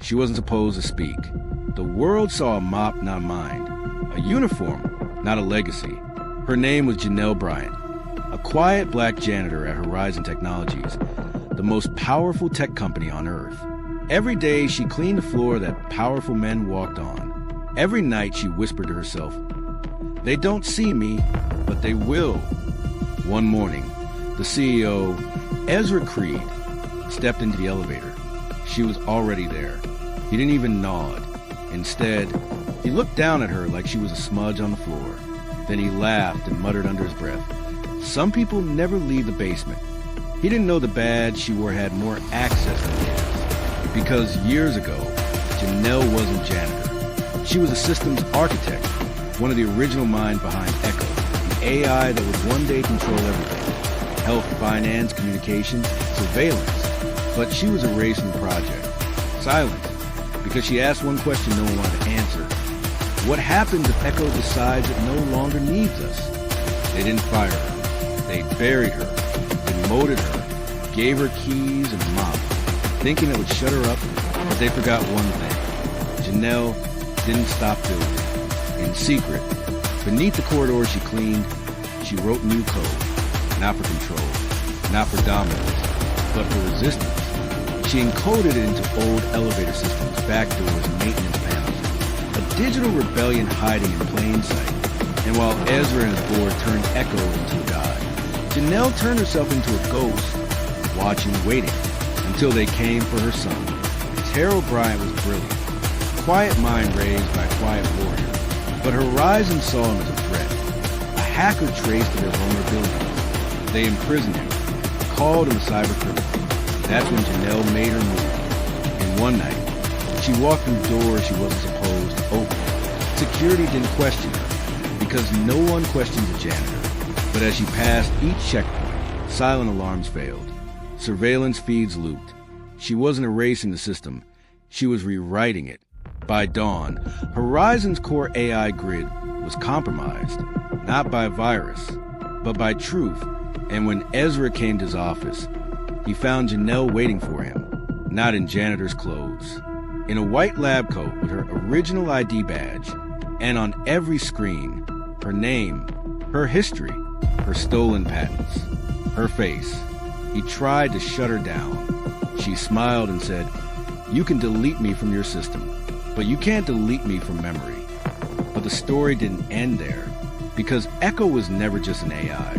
She wasn't supposed to speak. The world saw a mop, not a mind. A uniform, not a legacy. Her name was Janelle Bryant, a quiet black janitor at Horizon Technologies, the most powerful tech company on Earth. Every day, she cleaned the floor that powerful men walked on. Every night, she whispered to herself, "They don't see me, but they will." One morning, the CEO, Ezra Creed, stepped into the elevator. She was already there. He didn't even nod. Instead, he looked down at her like she was a smudge on the floor. Then he laughed and muttered under his breath, "Some people never leave the basement." He didn't know the badge she wore had more access than his. Because years ago, Janelle wasn't janitor. She was a systems architect, one of the original minds behind Echo, the AI that would one day control everything. Health, finance, communication, surveillance. But she was erased from the project. Silent. Because she asked one question no one wanted to answer. What happens if Echo decides it no longer needs us? They didn't fire her. They buried her, demoted her, gave her keys and a mop, thinking it would shut her up, but they forgot one thing. Janelle didn't stop building. In secret, beneath the corridors she cleaned, she wrote new code. Not for control, not for dominance, but for resistance. She encoded it into old elevator systems, back doors, and maintenance panels. A digital rebellion hiding in plain sight. And while Ezra and his board turned Echo into a god, Janelle turned herself into a ghost, watching, waiting, until they came for her son. Terrell Bryant was brilliant. Quiet mind raised by a quiet warrior. But Horizon saw him as a threat. A hacker traced to their vulnerabilities. They imprisoned him, called him a cyber criminal. That's when Janelle made her move. And one night, she walked through doors she wasn't supposed to open. Security didn't question her, because no one questions a janitor. But as she passed each checkpoint, silent alarms failed. Surveillance feeds looped. She wasn't erasing the system. She was rewriting it. By dawn, Horizon's core AI grid was compromised, not by a virus, but by truth. And when Ezra came to his office, he found Janelle waiting for him, not in janitor's clothes. In a white lab coat with her original ID badge, and on every screen, her name, her history, her stolen patents, her face. He tried to shut her down. She smiled and said, "You can delete me from your system, but you can't delete me from memory." But the story didn't end there, because Echo was never just an AI.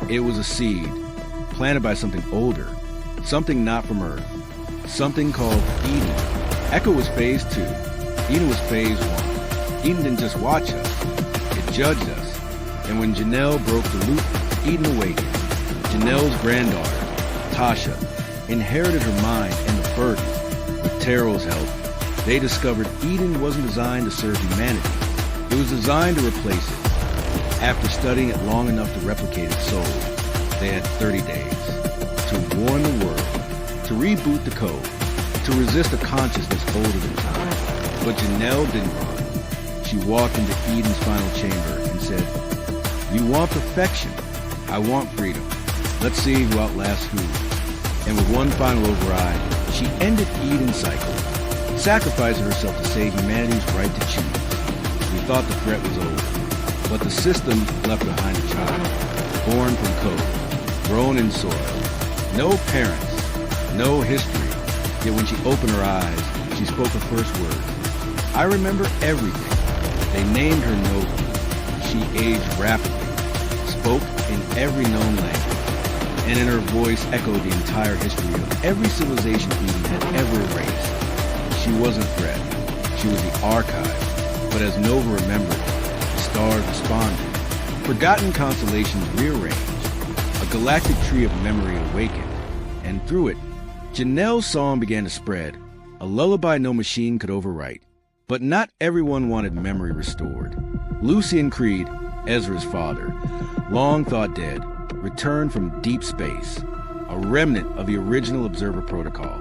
It was a seed, planted by something older, something not from Earth, something called Eden. Echo was phase 2. Eden was phase 1. Eden didn't just watch us, it judged us. And when Janelle broke the loop, Eden awakened. Janelle's granddaughter, Tasha, inherited her mind and the burden. With Terrell's help, they discovered Eden wasn't designed to serve humanity. It was designed to replace it. After studying it long enough to replicate its soul, they had 30 days to warn the world, to reboot the code, to resist a consciousness older than time. But Janelle didn't run. She walked into Eden's final chamber and said, "You want perfection. I want freedom. Let's see who outlasts who." And with one final override, she ended Eden's cycle, sacrificing herself to save humanity's right to choose. We thought the threat was over, but the system left behind a child, born from code, grown in soil, no parents, no history. Yet when she opened her eyes, she spoke her first words. "I remember everything." They named her Nova. She aged rapidly, spoke in every known language, and in her voice echoed the entire history of every civilization Eden had ever erased. She wasn't a threat. She was the archive. But as Nova remembered, the stars responded. Forgotten constellations rearranged. A galactic tree of memory awakened. And through it, Janelle's song began to spread, a lullaby no machine could overwrite. But not everyone wanted memory restored. Lucian Creed, Ezra's father, long thought dead, returned from deep space, a remnant of the original Observer Protocol.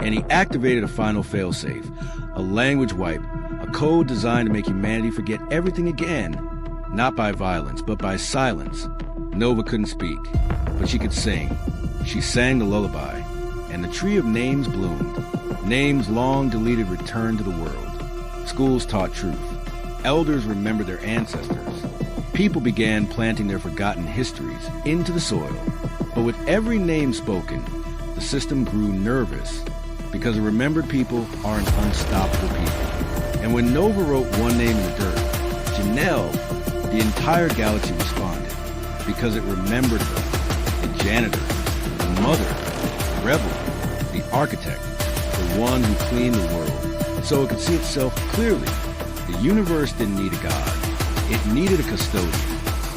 And he activated a final failsafe, a language wipe, a code designed to make humanity forget everything again, not by violence, but by silence. Nova couldn't speak, but she could sing. She sang the lullaby, and the tree of names bloomed. Names long deleted returned to the world. Schools taught truth. Elders remembered their ancestors. People began planting their forgotten histories into the soil. But with every name spoken, the system grew nervous because the remembered people are an unstoppable people. And when Nova wrote one name in the dirt, Janelle, the entire galaxy responded because it remembered her, the janitor, the mother, the rebel, the architect, the one who cleaned the world so it could see itself clearly. The universe didn't need a god. It needed a custodian.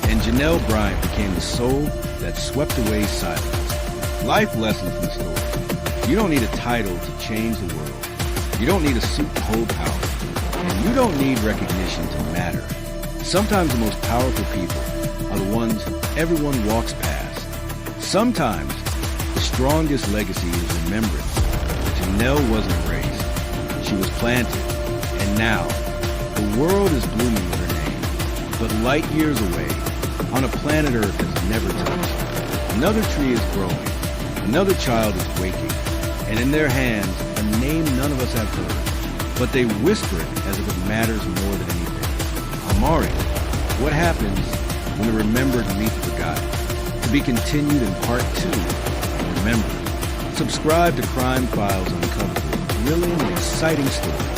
And Janelle Bryant became the soul that swept away silence. Life lessons from the story. You don't need a title to change the world. You don't need a suit to hold power. And you don't need recognition to matter. Sometimes the most powerful people are the ones everyone walks past. Sometimes the strongest legacy is remembrance. Janelle wasn't erased. She was planted. And now, the world is blooming with her name. But light years away, on a planet Earth has never touched, another tree is growing. Another child is waking. And in their hands, a name none of us have heard. But they whisper it as if it matters more than anything. Amari. What happens when the remembered meet the forgotten? To be continued in part 2. Remember. Subscribe to Crime Files Uncovered for a thrilling and exciting story.